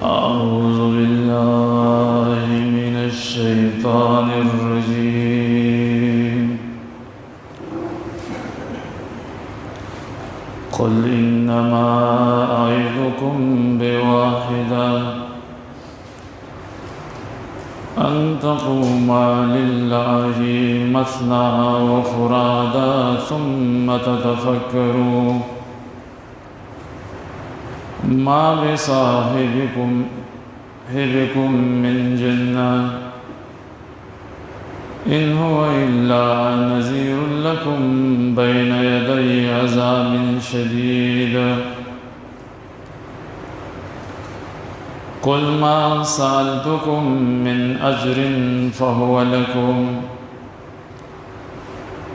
أعوذ بالله من الشيطان الرجيم قل إنما أعظكم بواحدة أن تقوما لله مثنى وفرادا ثم تتفكروا ما بصاحبكم من جنة إن هو إلا نذير لكم بين يدي عذاب شديد قل ما سألتكم من أجر فهو لكم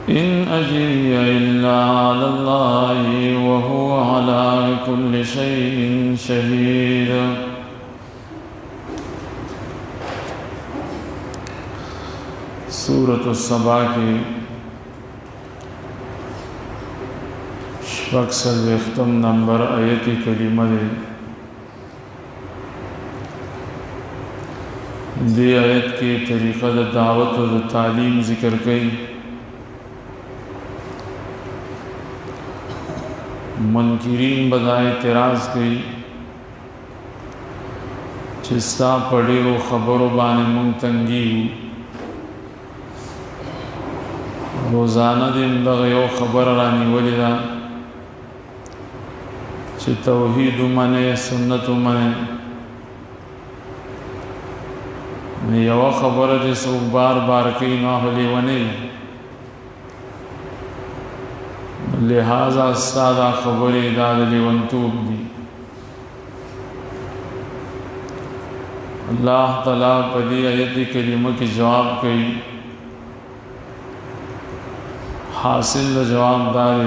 إن أجري إلا على الله وهو على كل شيء شهيد सूरत السبع की शपक्सल्वेख्तम नंबर आयत करीमा दे दी आयत के तरीक़ा दावत और तालीम ज़िक्र कई मुनकिरीन बदाए एतराज़ कई चिस्ता पढ़े वो ख़बरों बाने मुंतंगी रोज़ाना दिन दग़यो ख़बर रानी वलिदा च तौहीद मने सुन्नत मने यवा ख़बर जिस बार बार कई ना होली वने लिहाजा सादा ख़बर दादली वंतूब दी अल्लाह तआला पदी आयत करीमा के जवाब कई हासिल जवाब दारे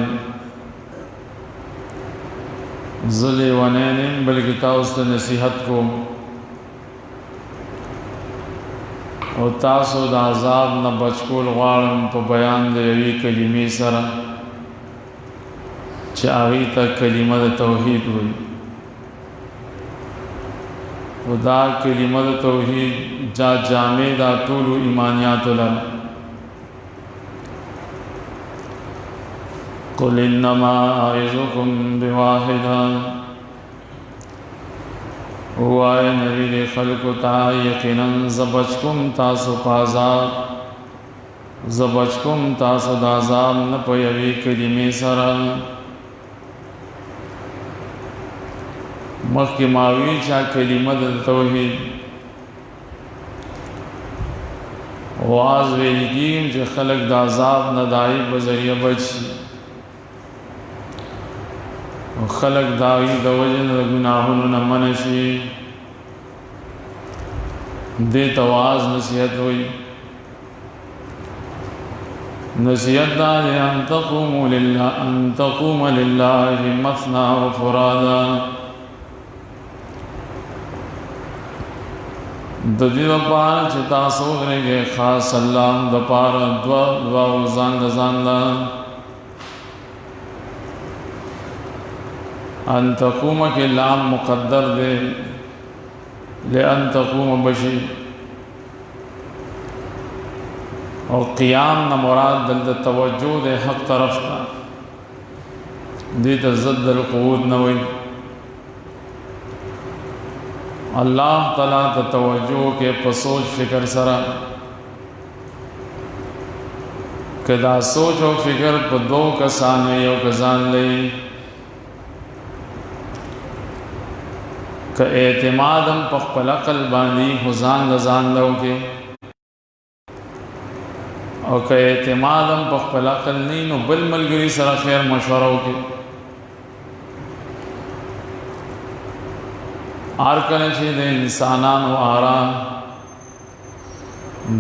ज़ले वनैन बल्कि ताउस नसीहत को और तासो दाज़ाब न बचकोल वारम तो बयान दे यही कलीमे सरा चावी तक कलीमत तौहीद हुई उदा कलीमत तौहीद जा जामे दा तूलु ईमानियातुला कुल इन्नमा आइज़ुकुम बिवाहिदा हुआए नबी दे खल्क़ु ता यकीनन ज़बचकुम तासु पाज़ाब ज़बचकुम तासु दाज़ाब न पयवी कलिमे सरा मख्की मावी चा कलिमत तौहीद वाज़ वेलिकीम जे खलक दाज़ाब नदाई बज़रिया बची खलक दावी दवजन गुनाहों न मनशी दे तवाज़ नसीहत हुई नसीहत दाले अन तक़ूम लिल्लाहि मसना व फुरादा ददी दपार चिता सोगने के खास अल्लाह दपार दुआ जानदा अन तक़ूम के लाम मुक़द्दर दे ले अन तक़ूम बशी और क़ियाम न मुराद दल तवज्जो दे हक़ तरफ का दी तज़द्दल क़ुवूत न हुई अल्लाह तआला तवज्जो के पसोच फ़िक्र सरा कदा सोच और फ़िक्र पर दो कसाने यो कजान लई क एतमादम पखपल अक़ल बानी हुजान लजान लो के और क एतमादम पखपल अक़ल नहीं नो बल मलगरी सरा खैर मशवरा के आर कने दे इंसानान व आरा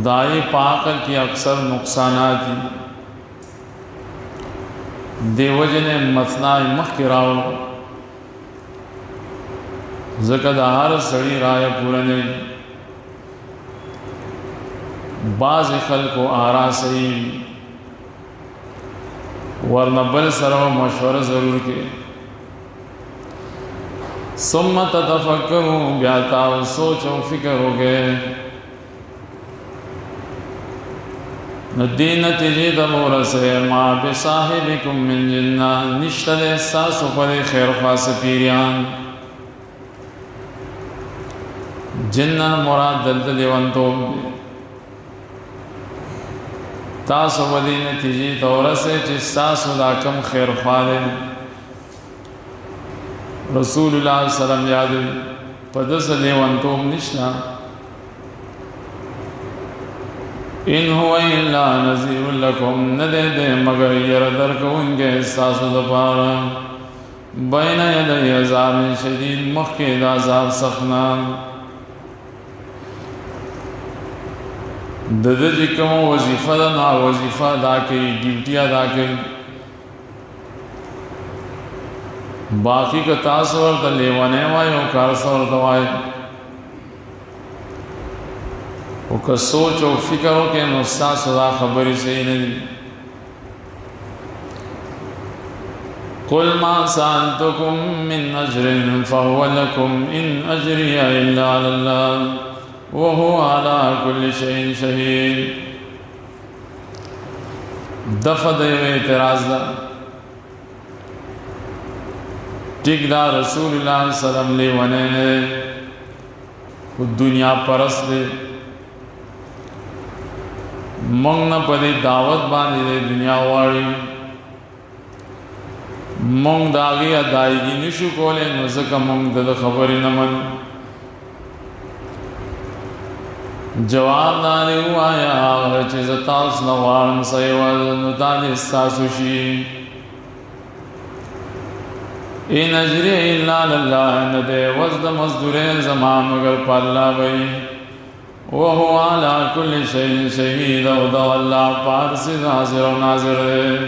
दाई पाकल की अक्सर नुकसानात देवजन मसना मख किराओ ज़कदार सड़ी राय पूरने बाज़ खल को आरा सही वरना बल सरो मशवरा ज़रूर के सुम्मा ततफक्करू बया ताओ सोचो फिक्र हो गए नदी नतीजे तबोर से माँ बेसाहिबिकुम मिन जिन्ना निश्तद एहसास पर खैर खास पीरियान जिन्ना मुराद दलदल वंतो तासु वदी नतीजे तौर से जिस्सासु दाकम खैर खाले रसूलुल्लाह सल्लल्लाहु अलैहि वसल्लम पदस लेवंतो निश्ना इन हुआ इल्ला नज़ीरुल लकुम न दे दे मगर यरदर को उनके एहसास दपारा बैन यदै अज़ाब शदीद मक्के अज़ाब सखना ददजी कम वजीफ़ा ना वजीफ़ा अदा करी ड्यूटी अदा करी बाकी का तासवर त लेवाने वायो कारसवर दवाए वो सोच और फिक्र हो के नुस्सा सदा खबरी सही नहीं कुल मा साअल्तुकुम मिन अज्रिन फहुव लकुम इन अज्रिया इल्ला अल्लाह व हुवा अला कुल्लि शैइन शहीद दफद एतराज़ टिकदा रसूलुल्लाह सल्लल्लाहु अलैहि वसल्लम दुनिया परस्त मंग न पदे दावत बांधी दे दुनिया वाली मंग दागी अदायगी निशु कोले नज़क मंग दद खबरी न मन जवाब दाने हुआ या आगर चीज़ तास नवारम सैवाद नुताने सासुशी इन अजरे इल्ला अल्लाह न दे वज़द मज़दूरे ज़मान मगर पाला भाई वो हुआ अला कुल्लि शैइन शहीद और अल्लाह पार से हाज़िर और नाज़िर है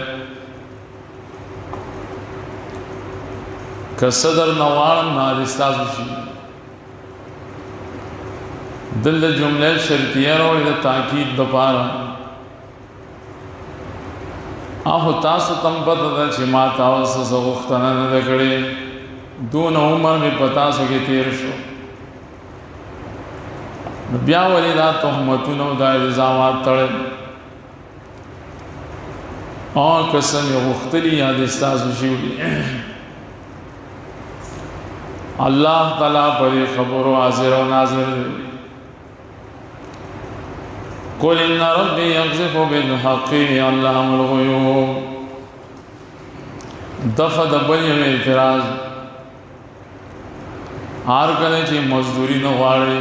कसदर नवारम नारिस्ता सुशी दिल जुमले शर्तिया और इधर ताकीद दपारा आहो तासु तम पता छिमाता सगुख्तना न दकड़े दून उम्र में पता सके तेर शो ब्या वली दा तोहमतुन दा इल्ज़ामात तड़े और कसम मुख्तली यादिस्ता सुशी अल्लाह ताला पर खबर हाज़िर और नाज़िर कुल इन्ना रब्बी यक़ज़िफ़ु बिल हक़्क़ि अल्लाहुल ग़ुयूब दफ़ा दबल में इतराज़ हार करे कि मजदूरी न वाड़े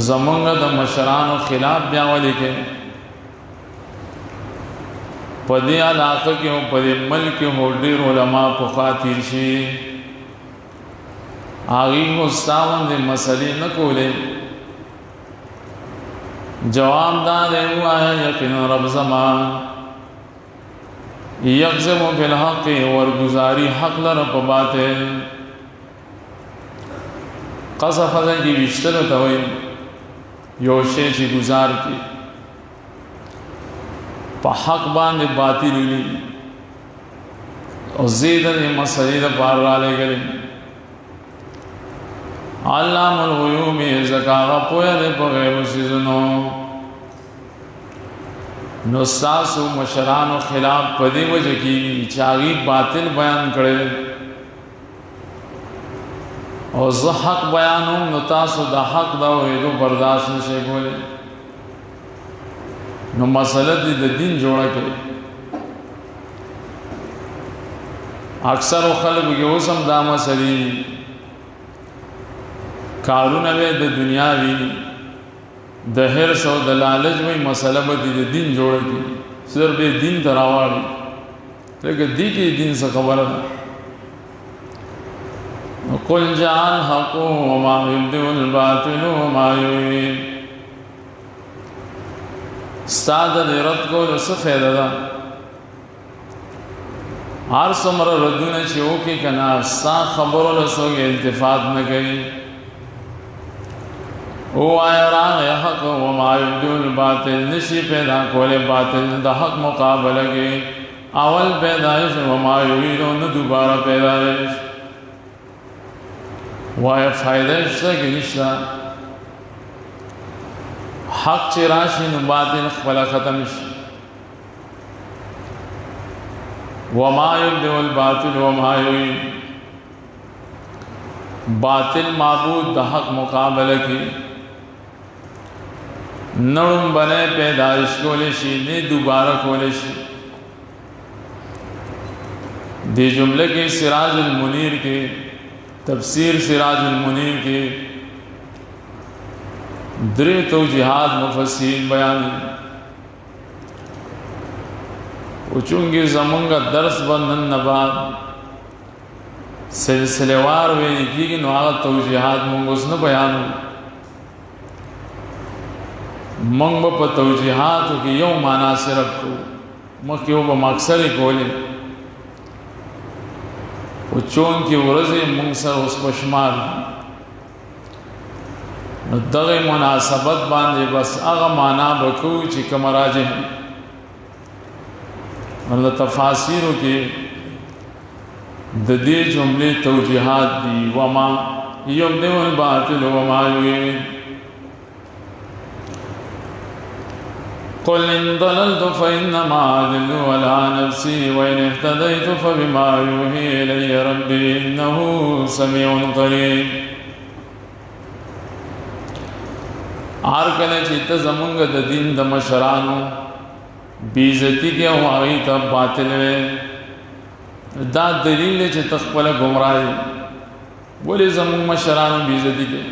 ज़मंग द मशरान खिलाफ ब्यावली के पदे इलाक़ के हो पदे मल्क के हो ढेर उलमा पुखा तीरशी आगी को सावंद मसले न कोले जवाबदार हुआ है यकीन रब ज़मान यक़ज़िफ़ु बिल हक़्क़ि और गुजारी हक़ लरब बातिल क़ज़फ़ की बिश्तर तवई योशे ची गुजार की पहक बांध बातिल ली और ज़ीदर मसलीद पार राले गले अल्लामुल ग़ुयूब ज़कागा पोया दे पगैब सीज़नो नुस्सासु मशरान खिलाफ पदे वजह की चागी बातिल बयान करे और ज़ हक़ बयानों नतासु दा हक़ दा वेदो बर्दाश्त नशे बोले नो मसला दी दिन जोड़ा के अक्सर खल्क़ के उसम दा मसली कारून वे द दुनियावी दहर सौ द लालच में मसला बदी दिन जोड़ की सिर्फ ये दिन तरावाड़ी लेकिन दी के दिन से खबर है कुल जान हक़ु वमा युब्दिउल बातिलु वमा युईन सादत रद को सफ़ेद दा हर समर रद्दुन चो की कना सा खबरों लसोगे इल्तिफात न गई वो आया राग हक़ वमा युब्दिउल बातिल नशी पैदा कोले बातिल द हक़ मुकाबले के اول پیدائش وما یعیدون دوبارہ پیدائش وای فائدہ شته کې نشته حق چې راشي نو باطل خپل ختم شي وما یبدئ الباطل وما یعید باطل معبود د حق مقابله کې نړم بنے پیدائش کولې شي نه دوباره کولې شي دې جمله کې سراج المنیر کې تفسیر سراج المنیر کې درې توجیحات مفسرین بیان او چونګې زمونږه درس بندن نه بعد سلسله وار ویل کېږي نو هغه توجیحات مونږ اوس نه بیانو مونږ په توجیحاتو کې یو معنا صرف کو مخکې به مقصد کولې او چون کې ورځې مونږ سره اوس په شمار نو دغه مناسبت باندې بس هغه معنا وکړو چې کوم راجح ول تفاسیر کې د دې جملې توجیحات دي وما یبدئ الباطل وما یعید قل ان ضللت فانما اضل على نفسي وان اهتديت فبما يوحي الي ربي انه سميع قريب آر کله چې ته زمونږ د دین د مشرانو بیزتی کې او هغه ته باطل وې دا دلیل چې تخپل گمراهي ولې زمونږ مشرانو بیزتی کې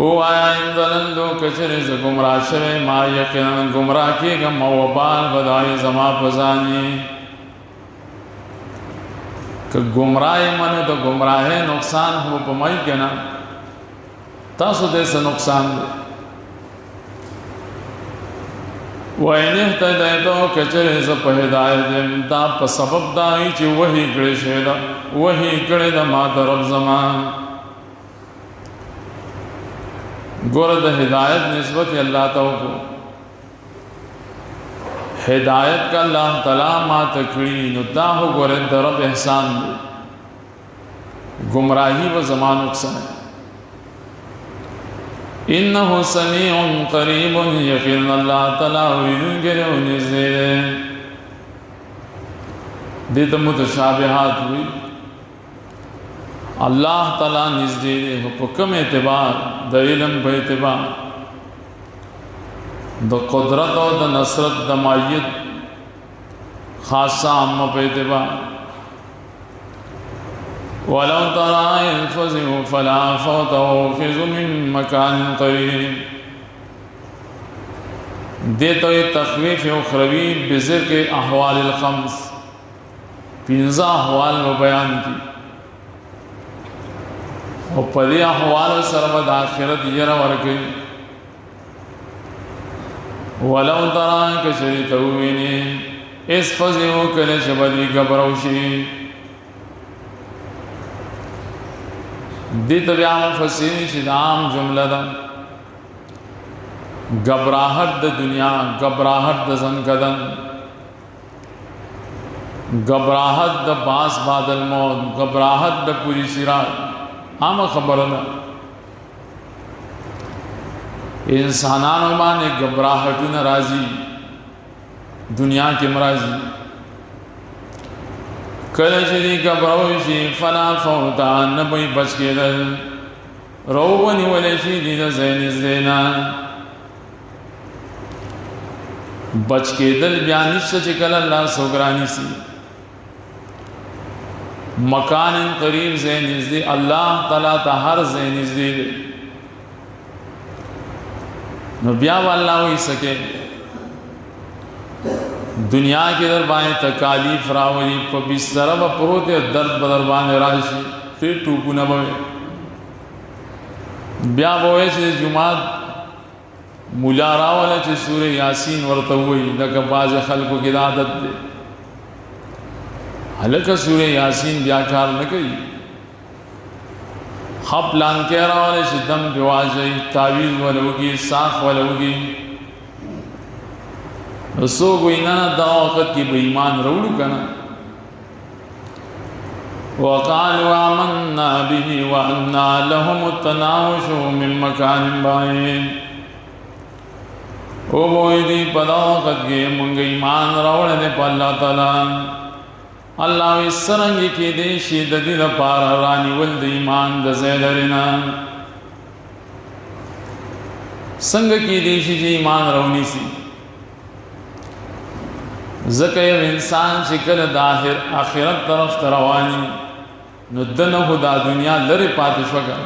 او آیا ان ضللتو کچره ز گمراه شوه ما یقینا گمراه کېږم او وبال بدای زما پزانی که گمراه منو د گمراه نقصان هو پمای کنا تاسو دې څه نقصان دی وَإِنِ اهْتَدَيْتُ کچره ز په هدایت دا په سبب دای چې وਹੀ کړي شه دا وਹੀ کړي دا ما درب زمان ګور د هدایت نسبت الله ته کو هدایت کا الله تعالی ما تکړي نو دا هو ګور درب احسان دی گمراهی و زمان نقصان انه سمیع قریب یقین الله تعالی وینګره ونزه دې ته متشابهات وي الله تعالی نزدې په کوم اعتبار د علم په اعتبار د قدرت او د نصرت د مایت خاصه عام په اعتبار ولو ترى الفزع فلا فوت وخذ من مكان قريب دیتو تخویف اخروی بذکر احوال الخمس پینزا احوال و بیان کی او پدی احوال سرمد آخرت یر ورکی ولو ترى کشری توینی اس فزعو کل شبدی گبروشی دی بیا مفسرین چې عام جمله ده گبراہٹ د دنیا گبراہٹ د زنکدن گبراہٹ د باس بعد الموت گبراہٹ د پوری سرات عام خبره ده انسانانو باندې گبراہټونه راځي دنیا کې مرাজি کله چې دی گبراو شي فلا فوت نبي بچ کېدل روونی ولې شي د زین زینا بچ کېدل بیا نشته چې کله الله سوګرانی سي مکان قریب زین نزدې الله تعالی ته هر زین نزدې نو بیا والله وي سکے دنیا کے در باندې تکالیف راولی په بستر و پروت درد بدر باندې راشي پھر ټوپونه به بیا وای چې جمعات مولا راوله چې سورہ یاسین ورته وای لکه باز خلکو کې عادت ده هلکه سورہ یاسین بیا کار نه کوي خپ لان کې راوله چې دم بواځي تعویذ ولوږي ساخ ولوږي सो गोइना दा वक़्त की बेईमान रौड़ू कना वक़ालू आमन्ना बिही व अन्ना लहुमुत तनावुशु मिन मकानिन बाईद। ओ बोईदी पदा वक़्त के मंग ईमान रावड़े दे पर अल्लाह ताला अल्लाह इस सरंगी की देशी ददी द पारा रानी वल्द ईमान द ज़ैदरिना संग की देशी जी ईमान रवनी सी ज़कय इंसान शिकल दाहिर आखिरत तरफ तरवानी नुद्दन खुदा दुनिया लरे पातिशवगा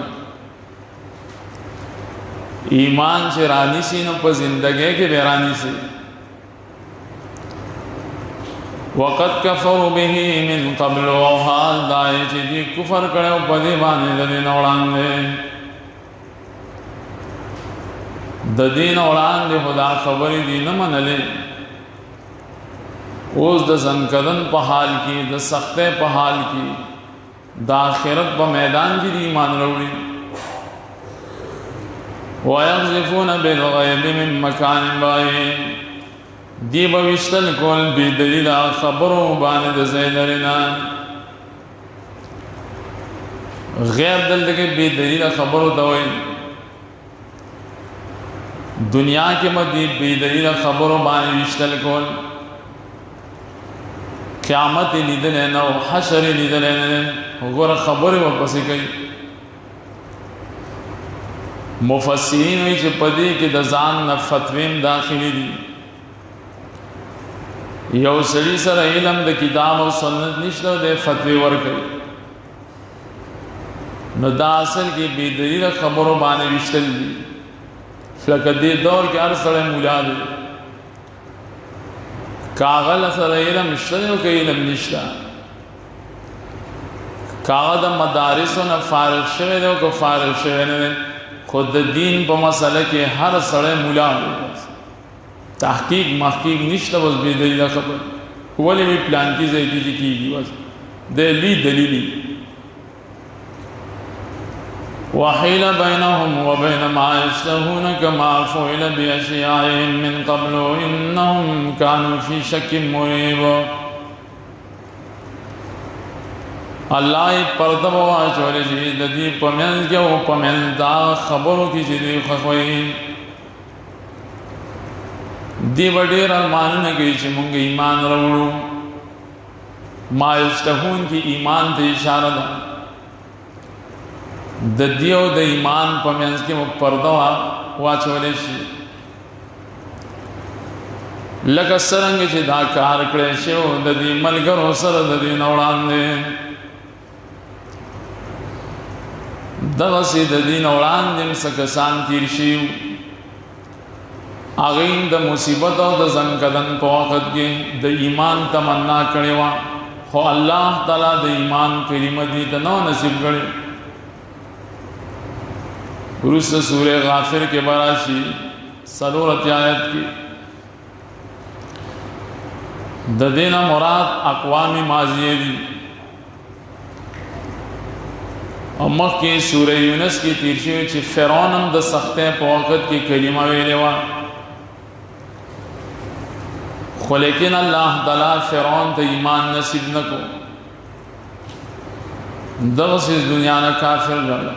ईमान से रानी सी न पर जिंदगी के बेरानी से वक़त कफ़रू बिही मिन क़ब्ल हाल दाए जी कुफर करे पदे बाने ददे नौड़ान दे ददीन औड़ान दे खुदा खबरी दी न मनले उस द ज़नकदन पहाल की द सख्ते पहाल की दाखिरत ब मैदान की दी मान रौड़ी वयक़ज़िफ़ून बिल-ग़ैबि मिन मकान बाईद दी बविश्तल कोल बेदलीला खबरों बाने द ज़ैदरिना गैब दल के बेदलीला खबरों दवाई दुनिया के मध्य बेदलीला खबरों बाने विश्तल कोल क़यामत लीदल है ना हशर लीदल है गोरा खबर वापस गई मुफस्सिरीन हुई जो पदी के दजान न फतवेम दाखिली दी यौ सड़ी सर इलम द किताब और सुन्नत निश्तो दे फतवे वर गई न दासल की बेदलील खबरों बाने विश्तल दी लकदे दौर के हर सड़े मुला दे कागल असर इलम इश्तनो के इलम निश्ता कागद मदारिस न फारिग शवे दो को फारिग शवे ने खुद दीन पर मसले के हर सड़े मुला दे तहकीक महकीक निश्ता बस बेदलील खबर वली भी प्लान की जैदी जी की बस दली दलीली वहील बैनहुम व बैन मा यश्तहून कमा फ़ुइल बिअशियाइहिम मिन क़ब्ल इन्नहुम कानू फ़ी शक्किन मुरीब। अल्लाह पर्दबवा चोले जी ददी पमेल के वो पमेल दा खबरों की जिदी खखोई दी बडेर अलमान ने गई ची मुंगे ईमान रवड़ू मा यश्तहून की ईमान थे इशारा दा ददियो द ईमान पमेंस के वो पर्दवा वाचोले शी लका सरंग ची दा कार कड़े शो ददी मलगर हो सर ददी नौड़ान दे दगसी ददी नौड़ान दिम सकसान तीरशीव आगइन द मुसीबत और द ज़नकदन पवक़त के द ईमान तमन्ना करेवा हो अल्लाह ताला द ईमान करीमती द नौ नसीब करे रुस सूरे गाफिर के बराशी सलोरत आयत की ददीना मुराद अक़वामी माज़िये दी और मख की सूरे यूनस की तीरशी ची फ़िरौन द सख्ते पवक़त की कलिमा वेलेवा खो लेकिन अल्लाह ताला फ़िरौन त ईमान नसीब न को दस इस दुनिया न काफिर रहा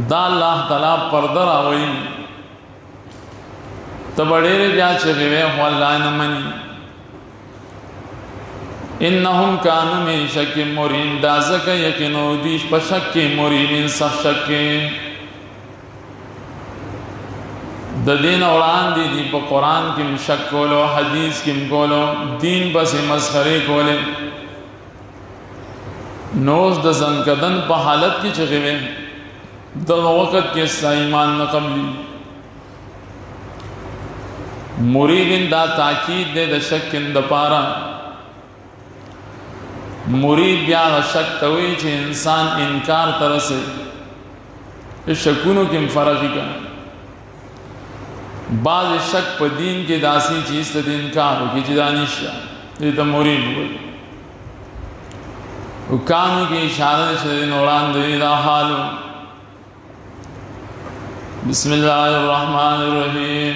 दा अल्लाह ताला पर्दर आवई तो बड़ेरे ब्या चगे हो अल्लाह न मनी इन्नहुम कानू में शक मुरीब दाज़क यकीनो दीश पशक के मुरीब इन सब शक के दीन उड़ान दी दी पर कुरान की शक कोलो हदीस की कोलो दीन बस मस्खरे कोले नोज द ज़नकदन पर हालत की चगे द वक़्त के ईमान न कबली मुरीबिन दा ताकीद दे द शक द पारा मुरीब या शक तवी चे इंसान इनकार तरह से शकुनों के फ़र्क का बाज़ शक पर दीन के दासी चीज़ से इनकार हो कि जिदानिशा ये तो मुरीब हुई कानों की इशारे से उड़ान दीदा हाल बिस्मिल्लाहिर्रहमानिर्रहीम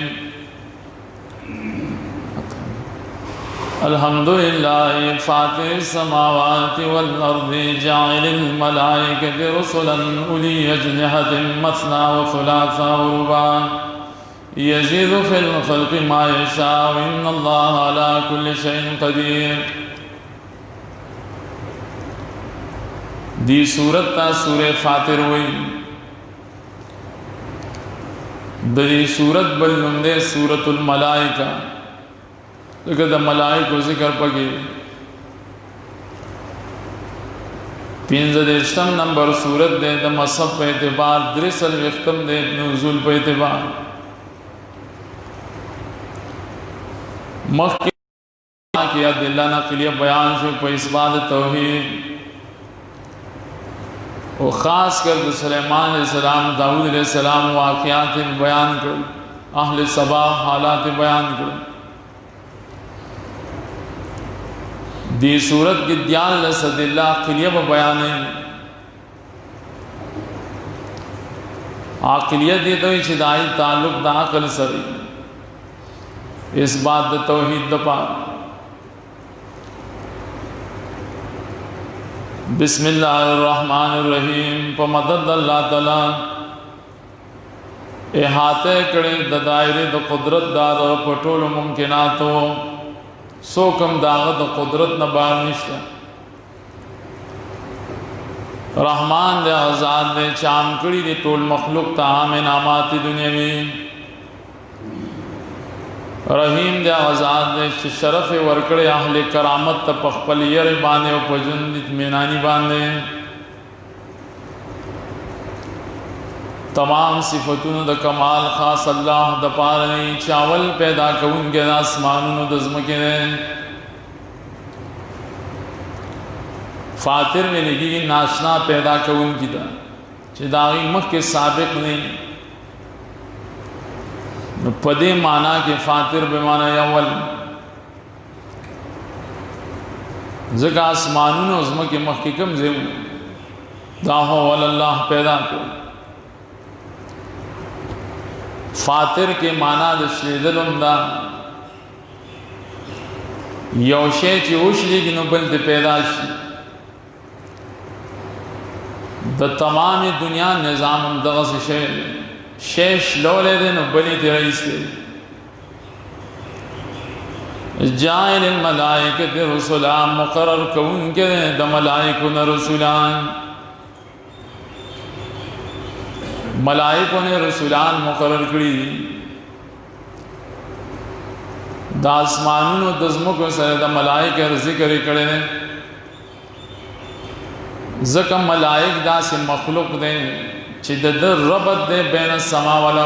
अल्हम्दुलिल्लाहि फातिरिस समावाति वल अर्दि जाइलिल मलाइकति रुसुलन उली अजनिहतिन मसना व सुलासा व रुबा यज़ीदु फिल खल्क़ि मा यशाअ इन्नल्लाह अला कुल्लि शैइन क़दीर। दी सूरत ता सूरे फातिर हुई। दी सूरत बल नुंदे सूरतुल मलाइका। द मलाइको जिक्र पगे 15 नंबर सूरत दे द मसब पे एतबार 63 दे नुज़ुल पे एतबार मक्की किया दिल्ला नक़लिया बयान से पे इस्बात तौहीद और ख़ास कर सुलेमान अलैहिस्सलाम दाऊद अलैहिस्सलाम वाक़ियात बयान कर अहले सबा हालात बयान कर। दी सूरत की दयाल सदिल्ला आक़िलिया बयान आक़िलिया दी तो इदाई ताल्लुक दा अक़ल सरी इस बात द तौहीद द पा। बिस्मिल्लाहिर्रहमानिर्रहीम प मदद अल्लाह ताला एहाते करे द दायरे द कुदरत दाद और पटोल मुमकिनातो सोकम दागत कुदरत न बार निश्ता रहमान दे आज़ाद दे चामकड़ी दे टोल मखलूक ताम नामाती दुनिया में रहीम दे आज़ाद दे शरफ वर्कड़े आहले करामत तपखपलियर बांधे और पजुंदित मेनानी बांधे तमाम सिफतुन द कमाल खास अल्लाह द पारनी चावल पैदा कउन के आसमानुन दज़म के फातिर में लगी नाशना पैदा कउन की दा चिदागी मख के साबिक नहीं पदे माना के फातिर बेमाना अव्वल जगह आसमानुन उज़म के मख के कम जेब दाहो अल्लाह पैदा को फातिर के माना दशेदलुंदा योशे चूशली की नुबल दे पैदाश द तमाम दुनिया निज़ाम दगस शेष लोले दे नुबली दे रईस दे जाइल मलाइकत रुसुला मुकर्रर कउन के द मलाइकुन रुसुलान मलाइकों ने रसूलान मुकर्रर करी दासमानुन दज़मों को सर मलाइक ज़िक्र करे ने ज़क मलाइक दा से मखलूक दे चिद रबत दे बैन समा वाला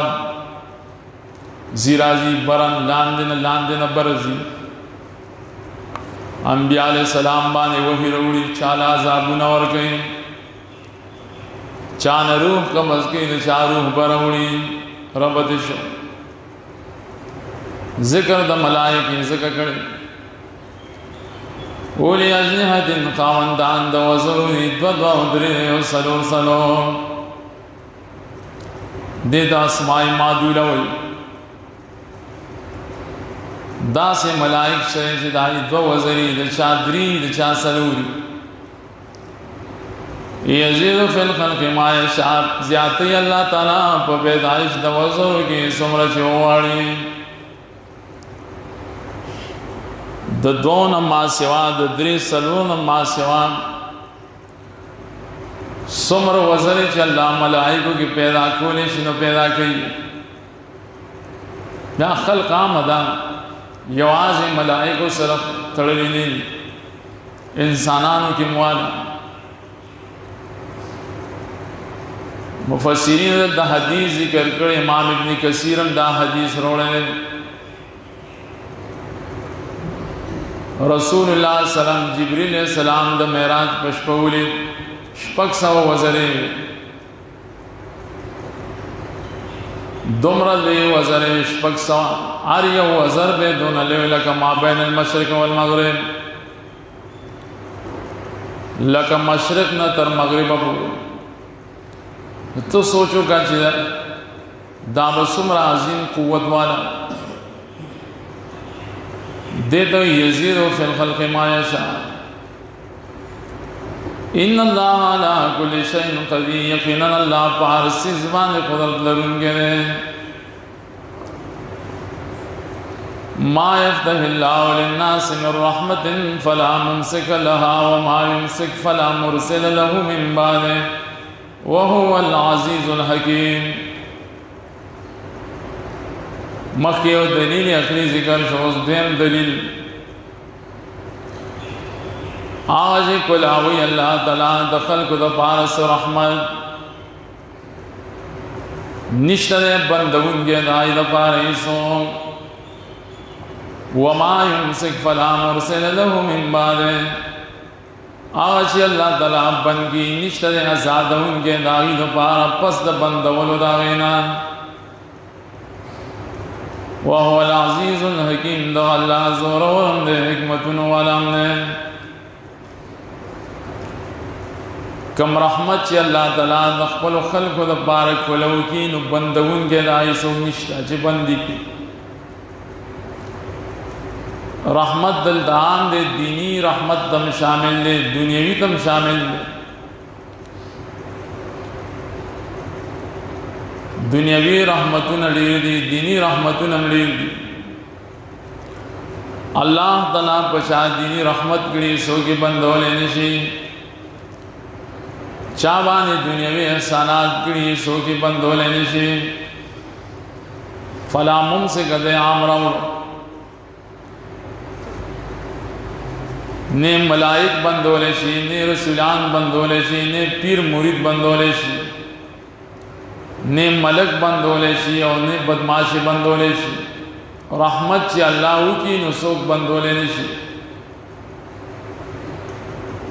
जीराजी बरन लांदिन बरजी अंबिया अलैहिस्सलाम बाने वही रउड़ी चाला ज़ाबुना और कहीं चान रूह कम अज़की चारूह बरउड़ी रबतिश ज़िक्र द मलाइकी ज़िक्र करे ओली अजनिहतिन खावंदान द वज़रुनी द्वद्वा उदरे सलो सलो दे दासमाई मादूला वही दा से मलाइक शरीर दाई दो वज़री द चादरी द चा सलूरी यज़ीदु फिल खल्क़ि मा यशाअ ज़्यादती अल्लाह ताला पर पैदाइश द वज़र की सुमर चोवाड़ी द दोन मा सिवा द द्री सलून मा सिवा सुमर वज़र अल्लाह मलाइको की पैदा कोले शिनो पैदा करी या खल्क़ आमदा यवाज़ मलाइको सरफ तड़ली नहीं इंसानानों की मुआला मुफस्सिरीन दा हदीस ज़िक्र करे इमाम इब्न कसीरम दा हदीस रोड़े रसूलुल्लाह सल्लम जिब्रील सलाम द मेराज पशपौली शपक सव वज़रे दुमरा ले वज़रे शपक सव आर्य वज़र बे दोन ले लक मा बैन المشرق والمغرب लक मशरक न तर मगरिब पूरे तो सोचो का चीज़ दाबसुमरा अजीम कुव्वत वाला दे तो यज़ीदु फिल खल्क़ि मा यशा। इन्नल्लाह अला कुल्लि शैइन क़दीर, यकीनन अल्लाह पार सिज़बान क़ुदरत लरुनके दे। मा यफ़्तहिल्लाहु लिन्नासि मिन रहमतिन फ़ला मुमसिक लहा व मा युमसिक फ़ला मुरसिल लहु मिन बादिहि व हुवल अज़ीज़ुल हकीम। मखी और दलील अखली ज़िक्र शोज़ देम दलील आज कुलावी अल्लाह तआला दखल को पारस रहमत निश्तरे बंदुन के दाई पारिसो वमा युमसिक फला मुरसिल लहु मिन बादिहि। आज अल्लाह तआला बन की निश्तरे आज़ादुन के दाई पारा पस द बंदवल दावेना व हुवल अज़ीज़ुल हकीम। दो अल्लाह ज़ोरवरम दे हिकमतुन वालम ने कम रहमत चे अल्लाह तआला दखल खल्क़ द पार खुलौ की नु बंदुन के दाई सो निश्ता चे बंदी की रहमत दलदान दे दीनी रहमत तम शामिल दे दुनियावी तम शामिल दे। दुनियावी रहमतुन अड़ीर दी दीनी रहमतुन अड़ीर दी। अल्लाह तआला पशा दीनी रहमत गड़ी सो के बंदोले निशी चाबाने दुनियावी एहसानात गड़ी सो के बंदोले निशी फला मुमसिक दे आमराउ ने मलाइक बंदोलेशी ने रसूलान बंदोलेशी ने पीर मुरीद बंदोलेशी ने मलक बंदोलेशी और ने बदमाशी बंदोलेशी रहमत चे अल्लाह की नुसूक बंदोलेशी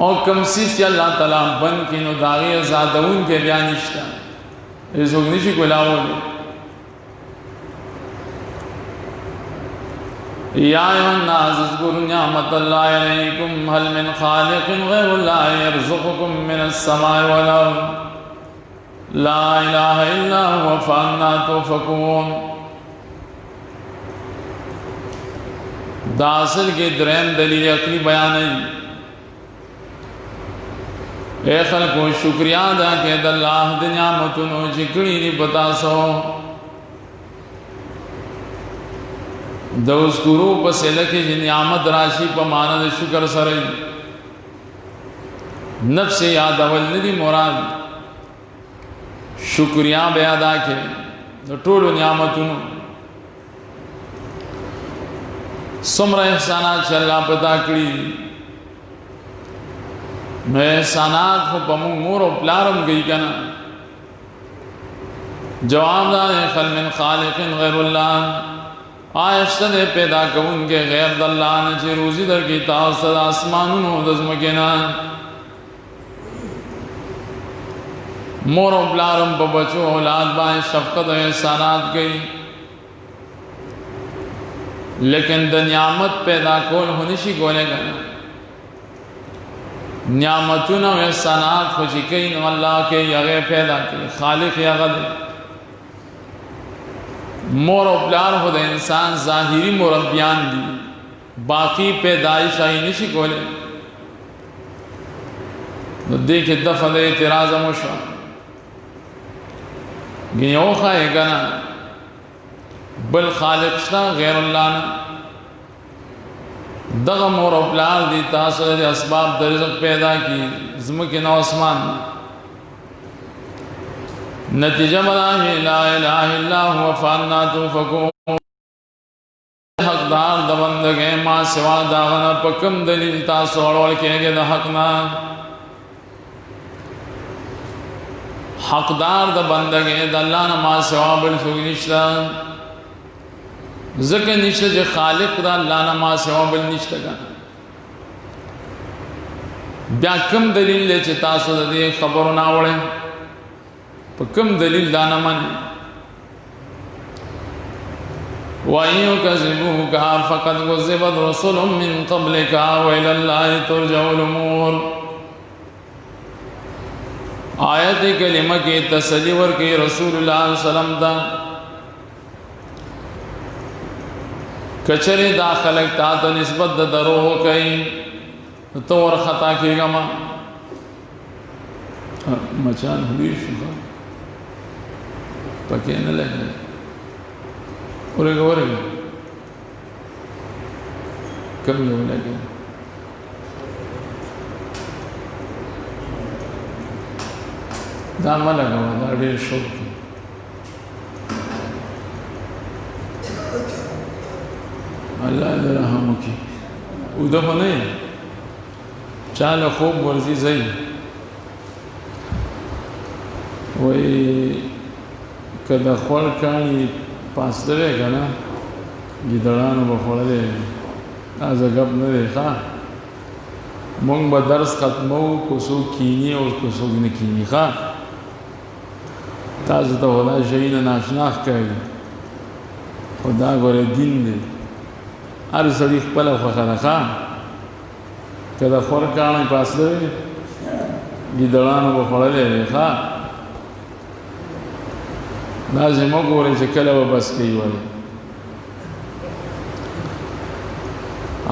और कमसी से अल्लाह तआला बन की नु दागी ज़ादउन के लिया निश्ता इज़ुगनिशी गुलावोले या अय्युहन्नास उज़्कुरू निअमतल्लाहि अलैकुम हल मिन खालिक़िन गैरुल्लाहि यर्ज़ुक़ुकुम मिनस समाइ वल अर्ज़ ला इलाहा इल्ला हुवा फ़अन्ना तुफ़कून। दासिल के दरैम दलील अक़ली बयान ए खल्को शुक्रिया अदा के अल्लाह दी निअमतुनो जिकड़ी नी बतासो दउज़कुरू पसेल के नियामत राशि पर मानद शुक्र सरई नफ्स याद अवल नदी मुराद शुक्रिया बे अदा के तो टोलो नियामतुन सुमरा एहसानात चल्ला पता कड़ी मैं एहसानात को पमु मोर प्लारम गई कना जवाबदार खल मिन खालिक़िन गैरुल्लाह आयश्ता दे पैदा कबून के गैर दल्लाह ने चे रोज़ी दर की तासद आसमानुन हो दज़म के ना मोर प्लारम प बचो औलाद बाए शफ़क़त और एहसानात गई लेकिन द नियामत पैदा कोल होनिशी गोले गना नियामतुन और एहसानात खुशी कई अल्लाह के यगे पैदा के खालिक यगद मोर प्यार खुद इंसान ज़ाहिरी मुरब्बियान दी बाकी पैदाइश आई निशी कोले तो देखे दफद एतराज़ मुशा गियो खाए गना बल खालिक़ गैरुल्लाह ना दग मोर प्यार दी तासर असबाब दरिज़क़ पैदा की ज़मीन आसमान नतीजा बना है ला इलाहा इल्ला हुवा फ़अन्ना तुफ़कून। हकदार द बंदगे मां सिवा दागना पकम दलील ता सोड़वल के द हकना हकदार द बंदगे द अल्लाह न मां सिवा बिल सुगनिश्ता ज़के निश्ता जे खालिक द अल्लाह न मां सिवा बिल निश्ता का ब्या कम दलील ले चे तासो दे खबर ना वड़े कम दलील दाना माने वाइयों का ज़िबू का फ़क़द गुज़िबत रसूलुम मिन क़ब्लिका व इलल्लाहि तुरजउल उमूर। आयत कलिमा के तसल्ली वर के रसूलुल्लाह सल्लल्लाहु अलैहि वसल्लम दा कचरे दा खलक ता तो निस्बत द दरोह कई तो और ख़ता कीगा माँ मचान हुई शुका पके न लगे उरेगा कभी हो लगे दामा लगा हुआ दाढ़े शौक की अल्लाह रहमुखी उदह नहीं चाल खूब वर्जी सही वही कदा खोल कानी पास देगा ना गिदड़ान बखोल दे आज गप न देखा मंग बदर्स खत्मो कुसु कीनी और कुसु न कीनी खा ताज तो होला शहीन नाशनाख कहेगी खुदा गोरे दिन दे हर सड़ीक पला खरा खा कदा खोल कानी पास दे गिदड़ान बखोल दे खा लाजिम गोरे से कला बस कई वाले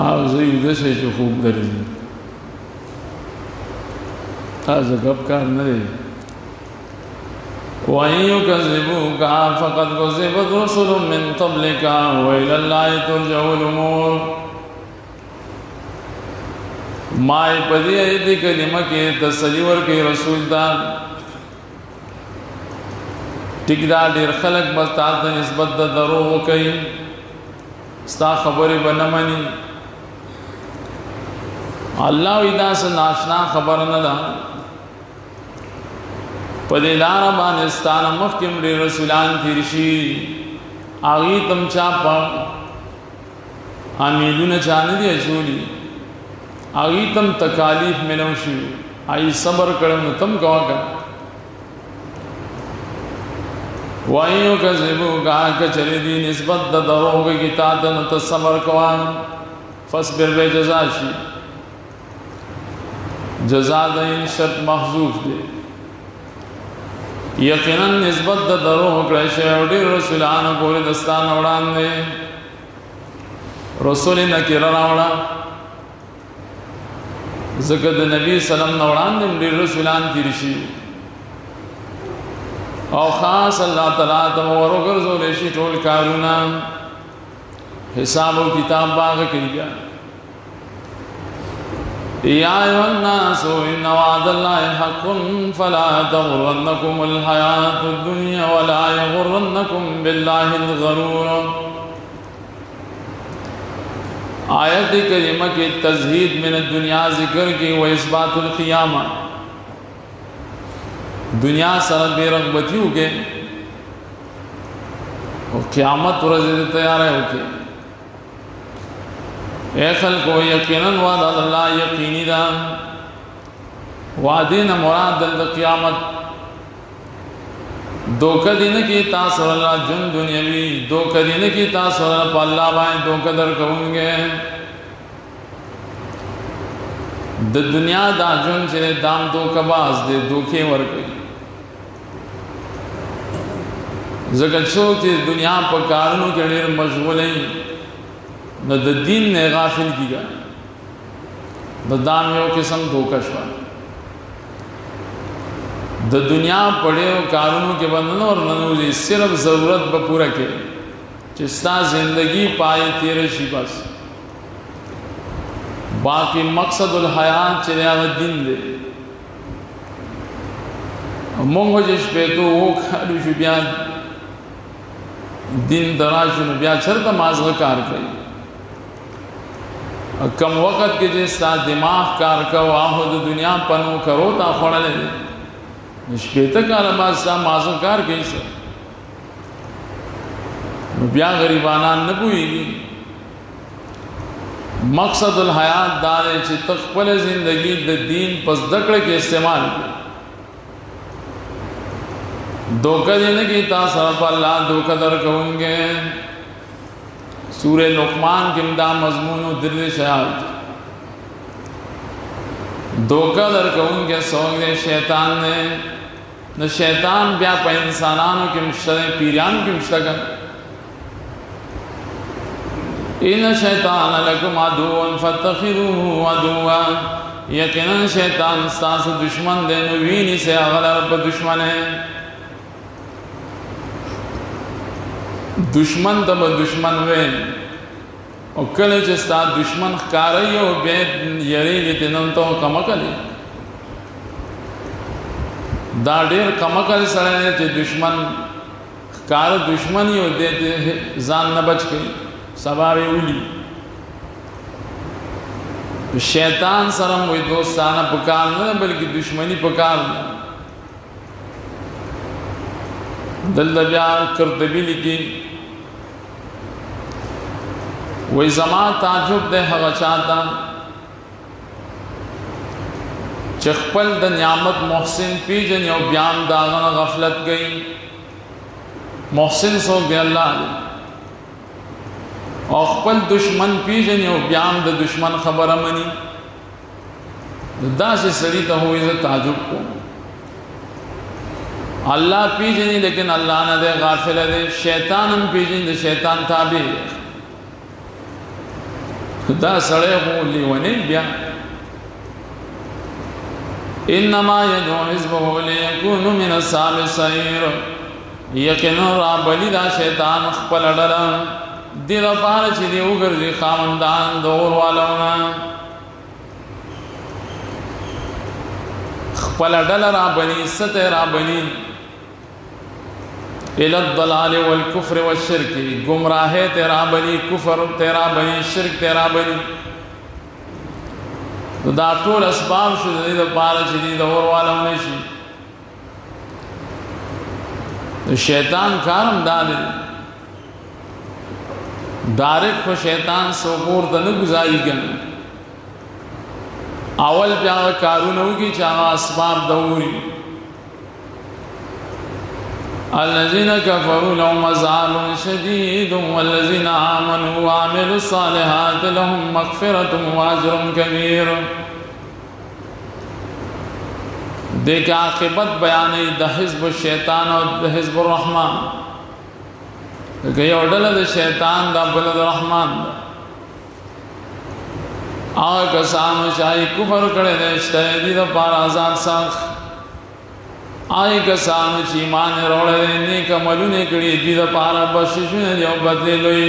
आप ज़ी उदे जो खूब दर्जी ताज़ गप कार न दे वहीं का ज़िबू का फ़कत को ज़िबत रसूल मिन क़ब्लिका व इलल्लाहि तुरजउल उमूर माय पदी ऐदी कलिमा के तसलीवर के रसूल दा टिकदा डेर खलक बता निस्बत द दरोह कई स्ता खबरी बनमनी अल्लाह इदा से नाशना खबर न दा पदिलार बानिस्तान मखिम रे रसूलान तिरशी आगी तम चापा आमीलू न चाने दिया चोली आगी तम तकालीफ में नौशी आई सबर करम तम कवा कर वाइयों का ज़िबू कहा के चले दी निस्बत द दरोह की तातन तसबर कवान फसबिर बे जजाशी जजा दिन शर्त महजूफ दे यकीनन निस्बत द दरोह क्रैशे और रसूलान पूरे दस्तान उड़ान दे रसूल न किरण उड़ा ज़कद नबी सल्लम न उड़ान दे रसूलान तिरशी और ख़ास अल्लाह तला तम वरोगर ज़ोलेशी टोल कारूना हिसाब व किताब बाग किया या अय्युहन्नासु इन्न वअदल्लाहि हक़्क़ुन फला तग़ुर्रन्नकुमुल हयातुद दुनिया वला यग़ुर्रन्नकुम बिल्लाहिल ग़रूर। आयत करीमा की तज़हीद मिन दुनिया ज़िक्र की व इस्बातुल क़ियामा दुनिया सर बेरगबती हो के और क़यामत रोज़े तैयार है होके ऐखल को यकीनन वादा अल्लाह यकीनी दा वादे न मुराद दल क़यामत धोखा देने की तासर अल्लाह जुन दुनियावी धोखा देने की तासर अल्लाह बाएं धोखा दर कहूँगे द दुनिया दा जुन से दाम धोखाबाज दे धोखे वर गई जगत शो के दुनिया पर कारणों के लिए मशगूल हैं न द दीन ने गाफिल किया द दामियों किस्म धोखशवा द दुनिया पड़े कारणों के बंधन और मनोजी सिर्फ ज़रूरत ब पूरा के चिस्ता ज़िंदगी पाए तेरे शिबस बाकी मकसदुल हयात चले दिन दे मोंगो जिस पे तो वो खाली शुबियान दिन दराजुन ब्या चरता माज़ कार कई कम वक़्त के जिसता दिमाग कार का वाहुद दुनिया पनो करो ता खोड़ा ले निष्पेता कार बादशाह माज़ कार कई सर ब्या गरीबाना न पुईगी मकसदुल हयात दारे ची तक़बल ज़िंदगी द दीन पस दकड़ के इस्तेमाल की धोखा देने की तासर पर अल्लाह धोखा दर कहूँगे सूरे लुक़मान के मदा मजमून दिल शयात धोखा दर कहूँगे सोंगे शैतान ने न शैतान ब्या पर इंसानों के मुश्तरे पीरान के मुश्तगन इन शैतान लकुम अदुव्वुन फत्तखिज़ूहु अदुव्वा, यकीनन शैतान स्तासु दुश्मन दे नु वीनी से अगलर पर दुश्मन है। दुश्मन तब दुश्मन वे और कल चस्ता दुश्मन कारयो बे यरी तिनन तो कमकली दाडेर कमकल सड़े चे दुश्मन कार दुश्मनी हो देते जान न बच गई सवारे उली शैतान सरम वही दोस्ताना पुकार न बल्कि दुश्मनी पुकार दल्लब्या करतबी लिखी वही जमा ताजुब दे हवा चाहता चखपल द नियामत मोहसिन पीजन यो ब्याम दागन गफलत गई मोहसिन सो अल्लाह और खपल दुश्मन पीजन यो ब्याम द दुश्मन खबर मनी दा से सड़ी तो हुई ताजुब को अल्लाह पीजनी लेकिन अल्लाह न दे गाफिल दे शैतान हम पीजन दे शैतान ताबी दा सड़े हो लीवने ब्या इन्नमा यदउ हिज़्बहु लियकूनु मिन अस्हाबिस सईर, यकीन राबली दा शैतान खपल डला दिल पार चिदी उगर्जी खामंदान दौर वालोना खपल डला राबली सत राबली इलद दलाल वल कुफ्र व शिर्क, गुमराह तेरा बनी कुफर तेरा बनी शिर्क तेरा बनी तो दातुल असबाब शुद्ध पार शदीद और वाला होने शी तो शैतान कारम डाले डायरेक्ट को शैतान सोपूर तन गुजारी गन अवल प्या कारून होगी चाह असबाब दौरी अल्लज़ीना कफ़रू लहुम अज़ाबुन शदीदुन वल्लज़ीना आमनू व अमिलुस्सालिहात लहुम मग़फ़िरतुन व अज्रुन कबीर। देख आक़िबत बयान द हिज़्ब शैतान और द हिज़्ब रहमान गयो डल द शैतान द बलद रहमान आ कसान चाहे कुफर करे दे शैदी द पार आज़ाद साख आई कसान चीमान रोड़े ने कमलू ने कड़ी दी द पारा बशिश ने जो बदले लोई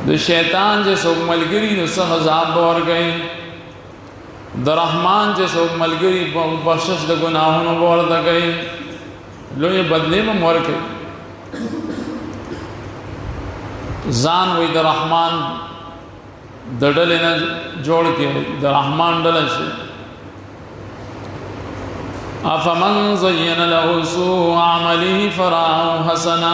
द शैतान जे सो मलगिरी न सहजाब और गई द रहमान जे सो मलगिरी बशिश द गुनाहों न बोल द गई लोई बदले में मर के जान वही द रहमान दडले न जोड़ के द रहमान डल से अफ़मन ज़य्यन लहु सूअ अमलिही फ़रआहु हसना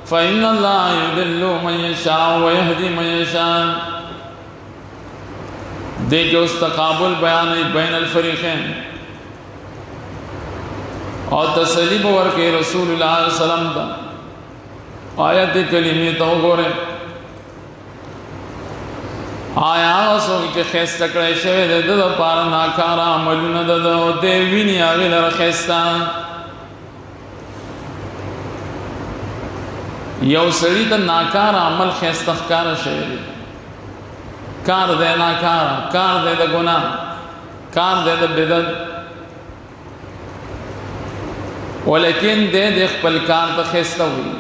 फ़इन्नल्लाह युदिल्लु मन यशाअ व यहदी मन यशाअ। देखिए उस तक़ाबुल बयान बैनल फ़रीक़ैन और तसली बवर के रसूलुल्लाह सल्लल्लाहु अलैहि वसल्लम आयत कलीमी तो गोरे आया सो के खैस तकड़े शवे दे द पार नाकारा अमलू न द देवी नी आगे लर खैस्ता यौ सड़ी त नाकारा अमल खैस तखकार शवे कार दे नाकारा कार दे द गुनाह कार दे द बिदत वलेकिन दे दे खपल कार त खैस्ता हुई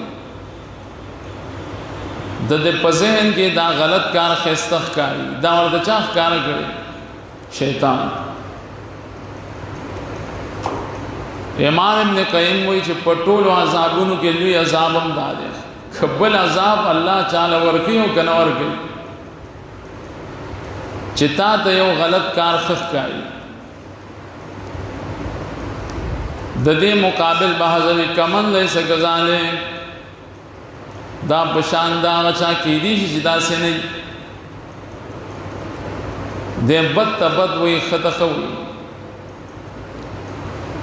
दे पजहन के दा गलत कार खैस्तख कारी दा वर्द चाह कार करे शैतान। इमाम इब्न क़य्यिम वही चे पटोल अज़ाबुन के लिए अज़ाबम दादे खब्बल अज़ाब अल्लाह चाल वर्की हो कनवर के चिता तो गलत कार खख कारी ददे मुकाबिल बहज़र कमन ले सकजाले दा बशानदा अच्छा की दी जिदा से नहीं दे बद तबद वही खतख हुई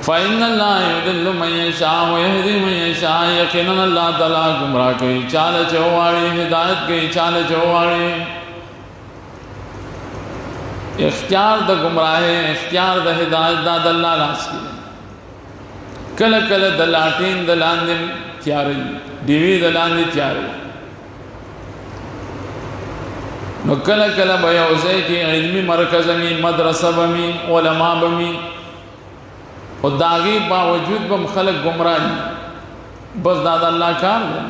फ़इन्नल्लाह युदिल्लु मन यशाअ व यहदी मन यशाअ। यकीनन अल्लाह ताला गुमराह कई चाल चौवाड़ी हिदायत कई चाल चौवाड़ी इख्तियार द गुमराह इख्तियार द हिदायत दा दल्ला लास की कल कल दलाटीन दलांदिम त्यारी डीवी दलांदी त्यारी نو کله کله به یو ځای کې علمي مرکز می مدرسه به می علما به می او داغي باوجود به خلک گمراه بس دا د الله کار دی.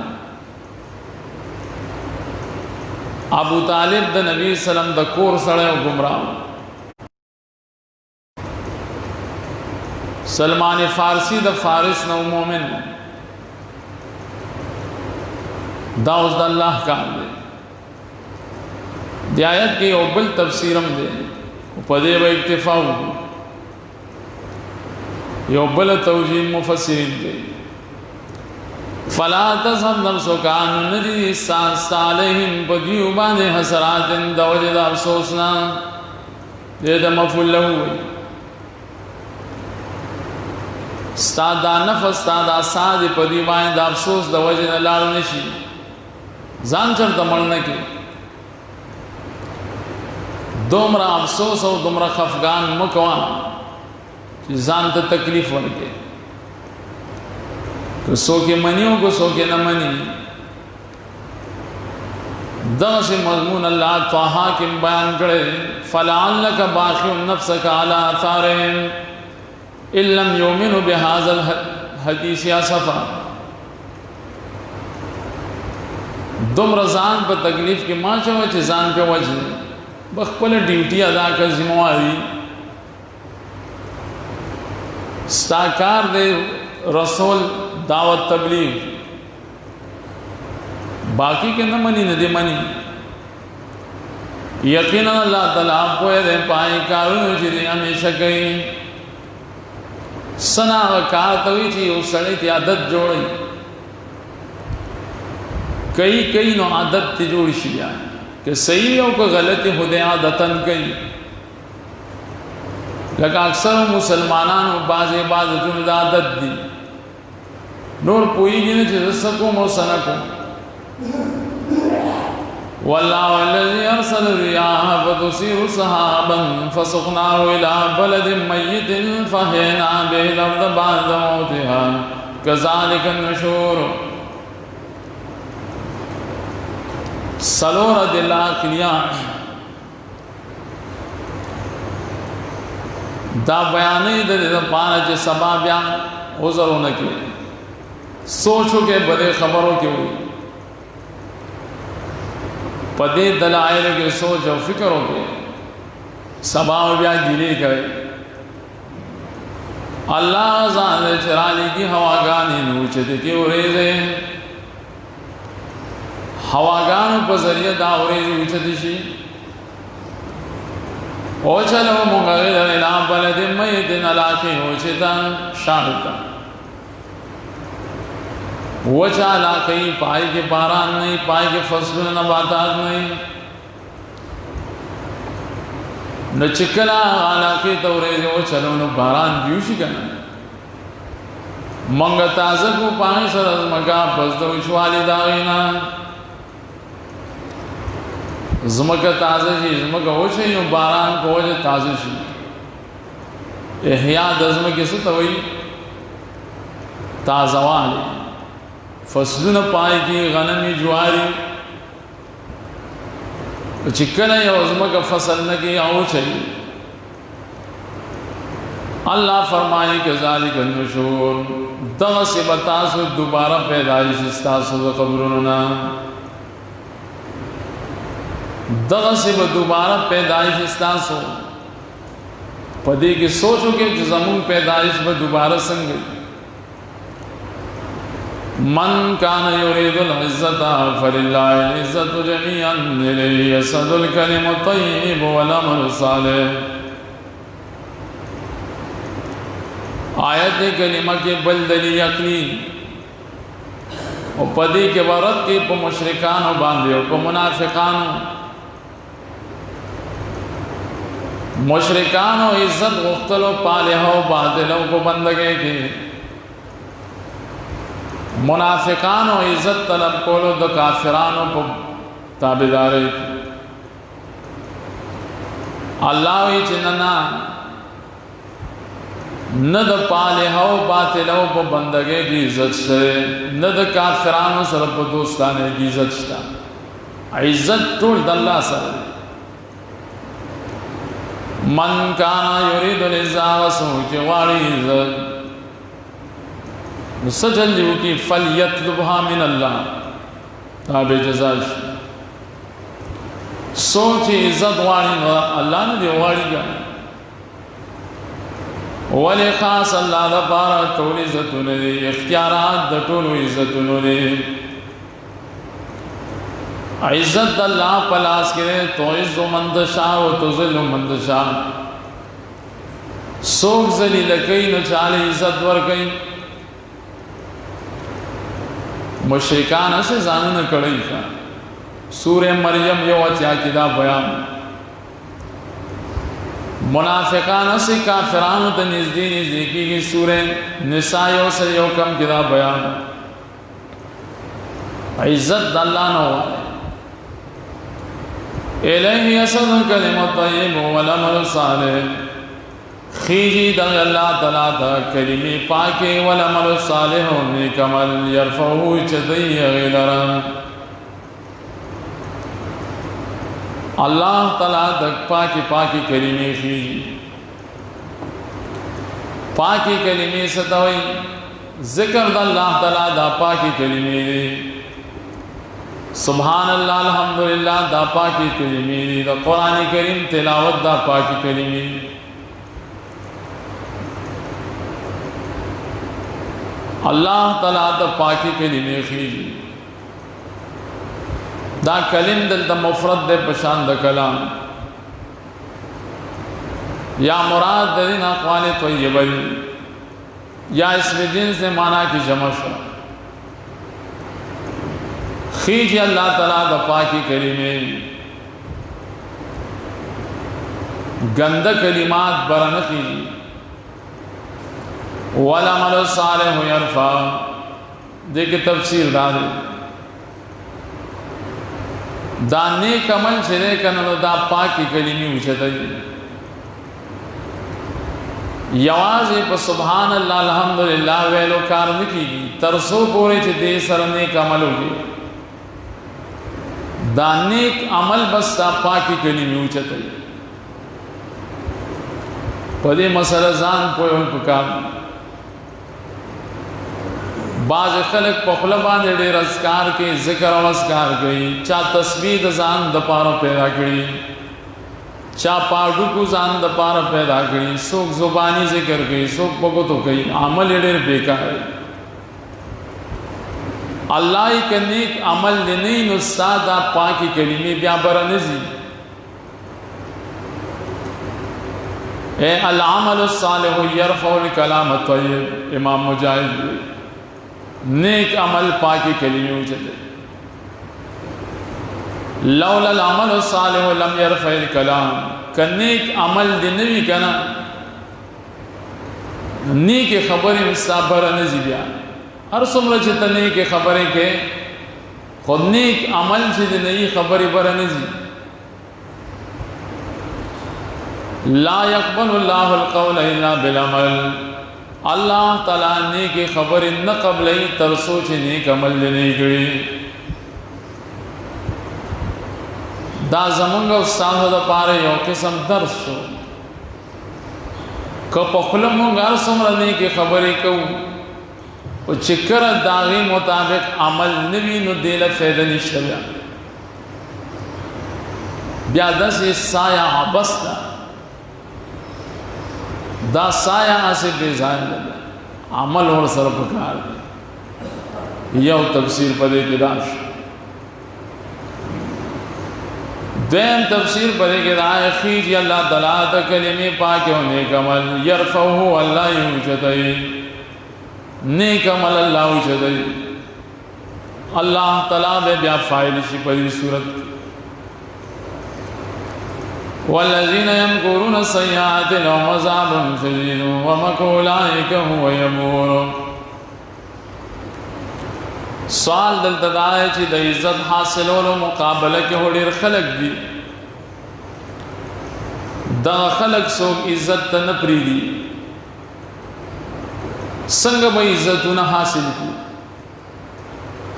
ابو طالب د نبی سلام د کور سره او گمراه. سلمان فارسی د فارس نو مومن دا اوس د الله کار دی. دی آیت کی او بل تفسیرم دی په دې به اکتفا وکړو. یو بل توجیه مفسرین دی فلا تذهب نفسك عن ندی صالحین بدیو باندې حسرات د وجد افسوسنا دې د مفعول له استاد نفس استاد اساد په دی باندې د افسوس د وجد لال نشي ځان چرته مړ نه کی دومره افسوس او دومره خفقان مکوا چې ځان ته تکلیف ورکړي. که څوک یې مني او که څوک یې نه مني. دغسې مضمون الله طه کې بیان کړی فلعلک باخع نفسک علی آثارهم ان لم یؤمنوا بهذا الحدیث اسفا. دومره ځان په تکلیف کې ما چوه چې ځان په وجه بخپل ډیوټي ادا کړ ذمہواری ستاکار دے رسول دعوت تبلیغ باقی کے نہ منی نہ دے منی یقینا اللہ تعالیٰ پوئے دے پائے کارونو چی دے ہمیشہ کئی سنا وکار توی چی اس سڑی تی عادت جوڑی کئی نو عادت تی جوڑی شی آئی کہ صحیح ہو کہ غلطی خود عادتاً کئی لکه اکثر مسلمانانو بعض عبادتونو د عادت دي نور پوهیږي نه چې زه څه کوم او څه نه کوم. والله الذي ارسل الرياح فتثير سحابا فسقناه الى بلد ميت فاحيينا به الارض بعد موتها كذلك النشور. سلور دل عقلیان دا بیانې د دې پانه چې سبا بیا عذرونه کې سوچو کې بده خبرو کې وي پدې دلایل کې سوچ او فکر وکړي سبا بیا ګیلې کوي. الله ځان چرالي کی هواګانې نو چې دې کې ورېږي هواګانو په ذریعہ دا ورېږي چې دې شي او چلو مونږه الى بلد میت علاقه او چې دا شاهد وچا علاقه پای کې باران نه پای کې فصل نباتات نه نو چکلا علاقه تورې او چلو نو باران دیو شي کنه مونږه تازه کو پای سره مګه بس د وشوالي دا وینا زمکه تازه شي زمکه وشي نو باران په وجه تازه شي. احیا د زمکه څه ته وایي تازهوالی فصلونه پای کې غنمي جواری چې کله یو زمکه فصل نه کې او شي الله فرمایي کذالک النشور دغه سبتاسو دوباره پیدایش استاسو د قبرونو نه دغه سے دوبارہ پیدائش استاسو پدې کې سوچو کې چې زمون پیدائش به دوباره څنګه من کان یرید العزت فلله العزت جميعا الیه یصعد الکلم الطیب والعمل الصالح. آیت کلمہ کے بل دلیل عقلی او پدې کې ورت کې په مشرکانو باندې او په منافقانو مشرکانو عزت غختلو پالہو باطلو کو بندگے کی منافقانو عزت طلب کولو دو کافرانو کو تابدارے کی. اللہ وی چننا ند پالہو باطلو کو بندگے کی عزت سے ند کافرانو سر په دوستانه کی عزت شتا. عزت ټول د الله سره من کانا یرید العزا وسوک غاڑی عزت سجل دیو کی فلیطلبها من اللہ تابع جزاش سوچ عزت غاڑی اللہ نے دی غاڑی گا ولی خاص اللہ دا پارا طول عزتون دے اختیارات دا طول عزتون دے عزت اللہ پلاس کرے تو عز من تشاء و تذل من تشاء سوک ذلیل کئی نو چالی عزت ور کئی مشرکان اسے زانن کڑی کا سورہ مریم یو اتیا کدا بیان منافقان اسے کافران تا نزدی کی سورہ نساء یو سے یو کم کدا بیان عزت اللہ نو والے الیہ یصعد الکلم الطیب والعمل الصالح خیجی دغ اللہ تعالیٰ تا کلمی پاکے والعمل الصالح نیک عمل یرفعو چدی غیلرا اللہ تعالیٰ تک پاکی کلمی خیجی پاکی کلمی ستوئی ذکر دا اللہ تعالیٰ دا پاکی کلمی دی سبحان اللہ الحمدللہ دا پاکی کلمی دی دا قرآن کریم تلاوت دا پاکی کلمی دی اللہ تعالیٰ دا پاکی کلمی خیجی دا کلم دل دا مفرد دے پشان دا کلام یا مراد دین اقوال طیبہ یا اسم دین سے معنی کی جمع شو خیجی اللہ تعالیٰ دا پاکی کلمے گندہ کلمات برنقی والعمل الصالح یرفع دیکھ تفسیر دارے دا نیک عمل چھرے کنو دا پاکی کلمی اوچھتا یوازی پا سبحان اللہ الحمدللہ ویلو کار نکی گی ترسو پورے چھے دے سر نیک عمل ہوگی دا نیک عمل بس دا پاکی کلمی اوچھتا پدے مسئلہ زان پوئے ہم پکار بعض خلق پخلبان دیر اذکار کے ذکر و اذکار گئی چا تسبیح زان دپارا پیدا کری چا پاڑو کو زان دپارا پیدا کری سوک زبانی ذکر گئی سوک پگتو گئی عمل دیر بیکار ہے اللہ کا نیک عمل لنی نسادہ پاکی کلمی بیا برنزی اے العمل الصالح یرفع الکلام الطیب امام مجاہد نیک عمل پاکی کلمی اوچھتے لولا العمل الصالح لم یرفع الکلام کہ نیک عمل دنوی کنا نیک خبری مستابر نزی بیان ہر سمرہ چھتا نیک خبریں کے خود نیک عمل چھتا نئی خبری بر نزی لا يقبل اللہ القول الا بالعمل اللہ تعالیٰ نیک خبر نہ قبلی ترسو چھ نیک عمل نہیں گئی دا زمانگ استاد دا پارے یو قسم درس شو کہ پخلم گار سمرہ نیک خبری کو چکر داغی مطابق عمل نوی نو دیل فیدہ نشتا بیا دس سایہ عبس دا سایہ سے بے ظاہر لگا عمل اور سر پکار دے یو تفسیر پدے کی داش دین تفسیر پدے کی دائے خیجی اللہ تعالیٰ تا کلمی پاک ہونے کا عمل یرفعہو اللہ اوچھتائی نیک عمل اللہ اوچھتائی اللہ تعالیٰ بے بیا فائل شی پدی صورت والذین یمکرون السیئات لهم عذاب شدید ومکر اولئک هو یبور سوال دلتا دائے چی دا عزت حاصلولو مقابلہ کے ہوڑیر خلق دی دا خلق سوک عزت تا نپری دی سنگ با عزتون حاصل کی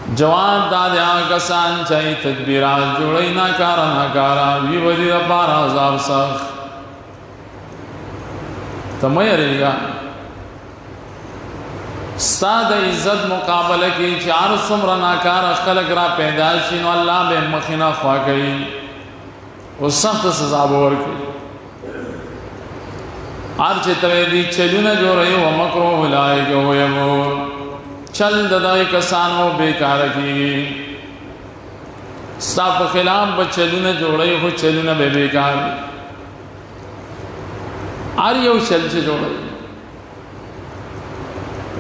جواب دادے آگا سان چاہی تدبیرات جوڑی ناکارا وی ودی دا پارا عذاب سخ ته مه یریږه ستا د عزت مقابله کې چې هر څومره ناکاره خلک را پیدا شي نو الله به مخې نه خوا کوي او سخت سزا به ورکوي هر چې ته دې چلونه جوړوي ومکر اولئک هو یبور چل د دای کسانو بیکاره کېږي ستا په خلاف به چلونه جوړوي خو چلونه به بیکار وي هر یو چل چې جوړوي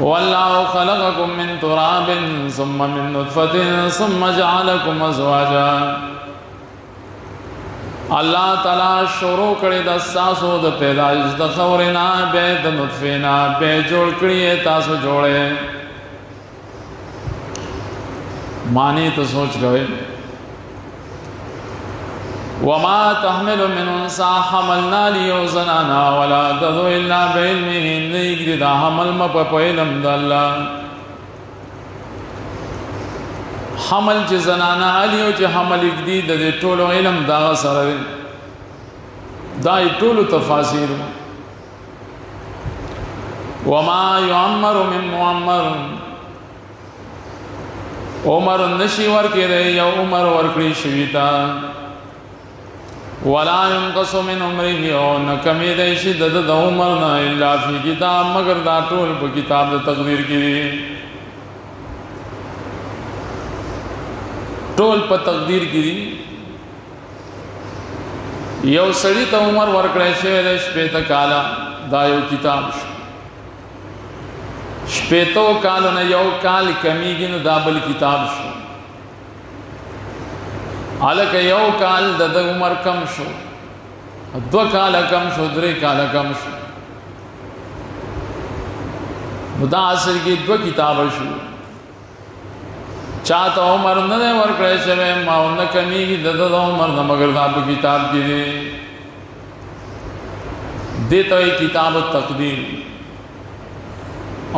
والله خلقكم من تراب ثم من نطفة ثم جعلكم ازواجا الله تعالی شروع کړی د تاسو د پیدایش د خورنا به د نطفه نه به جوړ کړی تاسو جوړه معنی تو سوچ گئے وما تحمل من انسا حملنا لیوزنانا ولا تدو الا بعلمه نیگری دا حمل مپا علم دا اللہ حمل چی زنانا علیو چی حمل اگدی دا دی طولو علم دا غصر دای طولو تفاصیر وما يعمر من معمر عمر نشی ورکی رہی یا عمر ورکڑی شویتا ولا ينقص من عمره او نکمی دیشی دد عمرنا الا فی کتاب مگر دا ټول په کتاب د تقدیر کې ټول په تقدیر کې یو سړی ته عمر ورکړی شوی د شپېته کاله دا یو کتاب شو شپېتو کالو نه یو کال کمیږي نو دا بل کتاب شو حالکه یو کال د عمر کم شو 2 کال کم شو 3 کال کم شو نو دا اصل کې 2 کتاب شو چاته عمر نه ورکړی شوی ما نه کمیږي د عمر نه مگر دا په کتاب کې دی ته کتاب التقدیر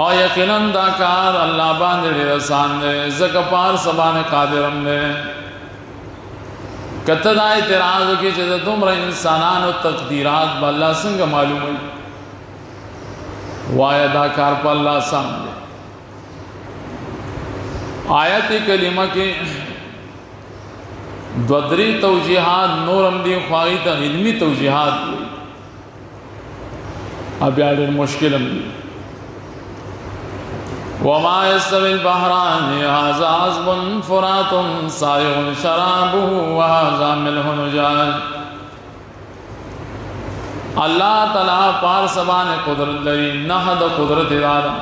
او یقینا دا کار الله باندې ډېر آسان دی ځکه پار سبانه قادرم دی کته دا اعتراض کې چې د دومره انسانانو تقدیرات به الله څنګه معلوموي وای دا کار په الله آسان دی آیت کلمه کې دو درې توجیهات نورم دي خواهی ته علمی توجیهات بیا ډېر مشکل هم دي وما يستوي البحران هذا عذب فرات سائغ شرابه وهذا ملح نجاج الله تعالی پار سبانه قدرت لري نه د قدرت اداره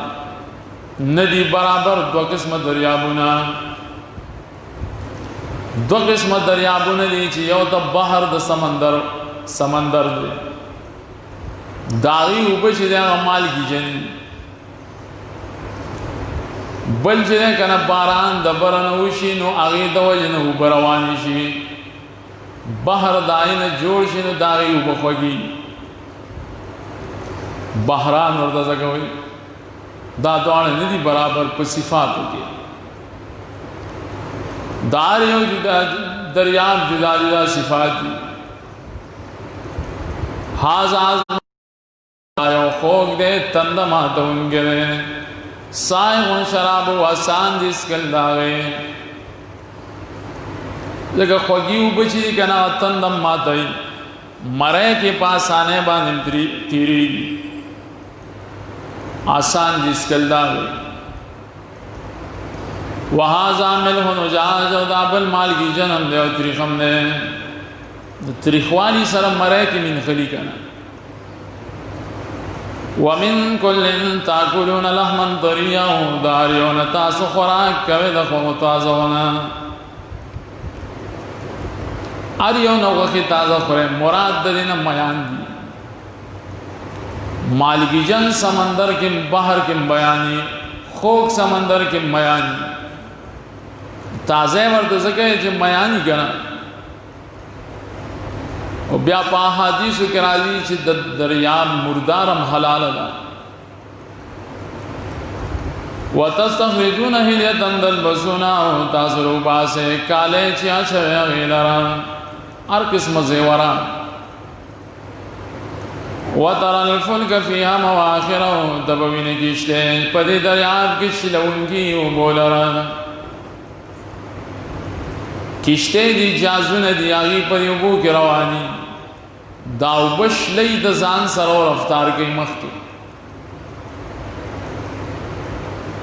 ندی برابر 2 قسم دریابونه 2 قسم دریابونه دي چې یو د بحر د سمندر دی داغي وبشي د مال کیږي بل چې کنه باران د برن وشي نو هغه د وجنه وبروان شي بحر داینه جوړ شي نو داغي وبخوږي بحران ورته ځکوي دا دوانه ندي برابر په صفاتو کې دار یو جدا دریاب جدا جدا صفات دي هاذا یو خوګ دې تند ماتونګره سائغ شراب و آسان جس کل داغے لگا خوگیو بچی کنا تندم ماتائی مرے کے پاس آنے باندم تیری آسان جس کل داغے وہازا ملح نجاج و دابل مال کی جنم دے و تریخم دے تریخوالی سر مرے کی من خلی کنا ومن كل تاكلون لحما طريا داريون تاسو خوراک کوي د خو تازهونه اریو نو وخت تازه خوره مراد د دینه میان دي مالکی جن سمندر کې بحر کې بیانې خوک سمندر کې میانی تازه ورته ځکه چې میانی کنه او بیا په حدیث کې راځي چې د دریاب مردارم حلال ده وتستخرجون هلية تلبسونها تاسرو باسه کاله چیا شوی غیلرا هر قسم زیورات وَتَرَى الْفُلْكَ فِيهَا مَوَاخِرَ دَبَوِنِ کشتے پدی دریاب کی شلونکی وبولرا کشتے دی جازون دی آگی پدی وبو کی روانی داو بش لی دزان سر اور افطار کی مختی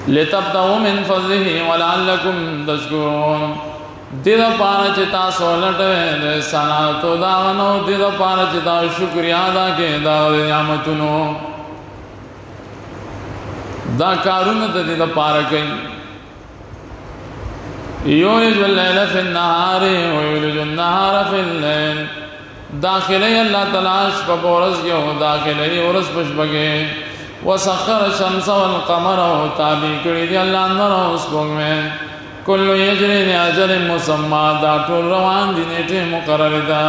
لِتَبْتَغُوا مِنْ فَضْلِهِ وَلَعَلَّكُمْ تَشْكُرُونَ دیدہ پارا چتا سولٹوے دے سناتو داونو دیدہ پارا چتا شکریہ دا کے دا نعمتنو دا کارون دا دیدہ پارا کئی یولج اللیل فی النہار ویولج النہار فی اللیل داخلی اللہ تلاش پا بورس گیو داخلی ورس پش بگے وسخر الشمس والقمر تابع کری دی اللہ اندر اس بگ میں کل یجری لأجل مسمى دا ټول روان دی نیٹه مقرر دا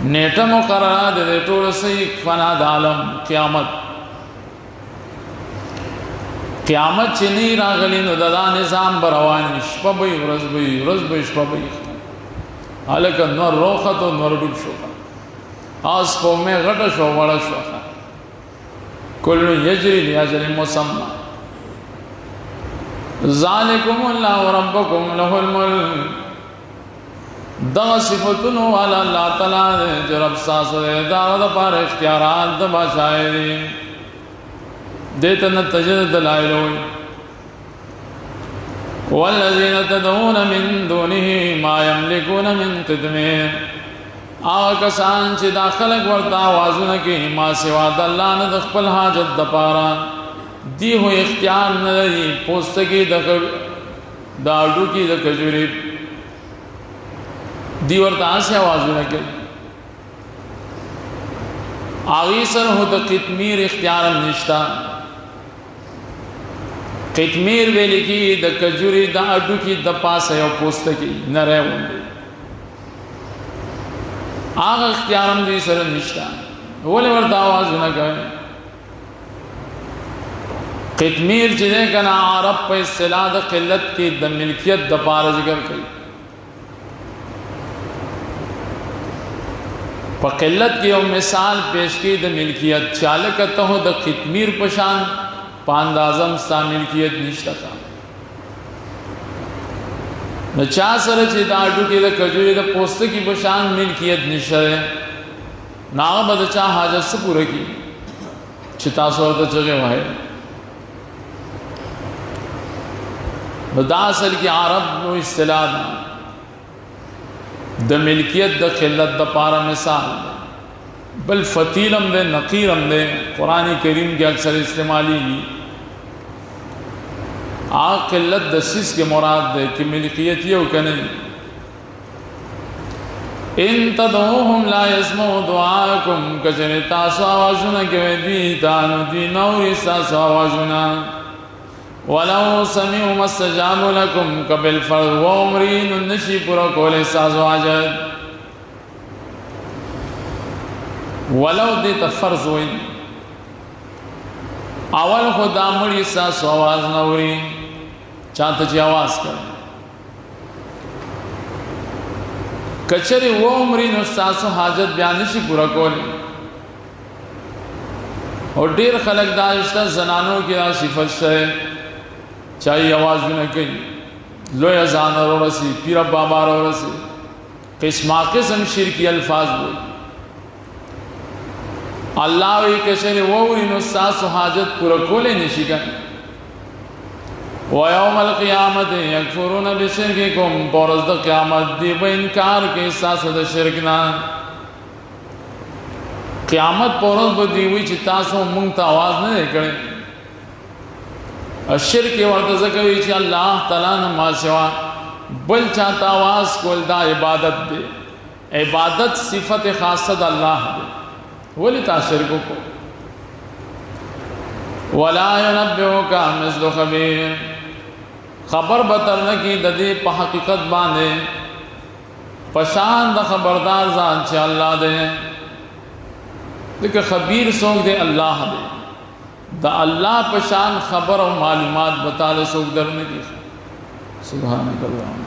نیٹه مقرر دی ټول صحیح فنا دا عالم قیامت چنی راغلی نو دا نظام بروانی شپا بی ورز بی شپا بی حالکہ نور روخت و نور ڈوب شوخا آس پو میں غٹ شو بڑا شوخا کل یجری لأجل مسمى ذالکم اللہ ربکم لہ الملک دا صفتنو والا اللہ تعالیٰ دے جو رب ساسو دے دا پار اختیارات دا باشائے دے دیتا نتجد دلائل ہوئی والذین تدعون من دونه ما یملکون من قدمیر آغا کسان چی دا خلق ورطا آوازونکی ما سوا دا اللہ ندخ پل حاجت دا پارا دی ہو اختیار نداری پوستکی دا اڈو کی دا کجوری دی ورطا آسی آوازو نکل آغی سر ہو دا قتمیر اختیارم نشتا قتمیر ویلی کی دا کجوری دا اڈو کی دا پاس ہے پوستکی نرے ہوندی آغا اختیارم دی سر نشتا ولی ورطا آوازو نکل قتمیر چیزیں کنا عرب پہ اصطلاح دا قلت کی دا ملکیت دا پارا ذکر کئی پا قلت کی او مثال پیش کی دا ملکیت چالکتا ہو دا قتمیر پشان پاندازم ستا ملکیت نشتا کا نا چاہ سر چی دا اڈو کی دا کجوری دا پوست کی پشان ملکیت نشتا ہے نا آغا دا چاہ حاجت سے پورا کی چتا سورتا چگے وائے دا اصل کی عرب و اصطلاح دا ملکیت دا قلت دا پارا مثال بل فتیلم دے نقیرم دے قرآن کریم کے اکثر استعمالی کی آگ قلت دا سیس کے مراد دے کہ ملکیت یہ کنے ان تدعوهم لا يسمعوا دعاءكم کچھنے تاسو آوازونا کے دیتانو دی نوری ساسو آوازونا وَلَوْ سَمِعُوا مَا اسْتَجَابُوا لَكُمْ قَبِلْ فَرْضُ وَعُمْرِينُ النَّشِي پورا کولے ساز و عجد وَلَوْ دیتا فرض ہوئی اول خدا مڑی ساز و آواز نوری چاہتا چی آواز کریں کچھری وہ عمرین ساز و حاجت بیانشی پورا کولے اور دیر خلق داشتا زنانوں کی صفت ہے چاہیے آواز بھی نہ کئی لویا زانا رو رسی پیر بابا رو رسی قسمہ قسم شرکی الفاظ ہوئی اللہ وی کشن ووری نستاس و حاجت پورا کولے نشی کن وَيَوْمَ الْقِيَامَةِ يَكْفُرُونَ بِشِرْكِكُمْ پورز دا قیامت دی با انکار کے استاس دا شرکنا قیامت پورز با دیوی چی تاسو منگتا آواز نہ دے کریں الشرک ورتزکوی چی اللہ تعالیٰ نما سوا بل چاہتا آواز کول دا عبادت دے عبادت صفت خاصہ دا اللہ دے ولی تا شرکو کو وَلَا يُنَبِّعُكَ مِثْلُ خَبِيرٍ خبر بترنکی ددی پا حقیقت باندے پشان دا خبردار ذات چی اللہ دے لیکن خبیر سوک دے اللہ دے دا اللہ پشان خبر و معلومات بتا لے سوک درنے کی سبحانک اللہم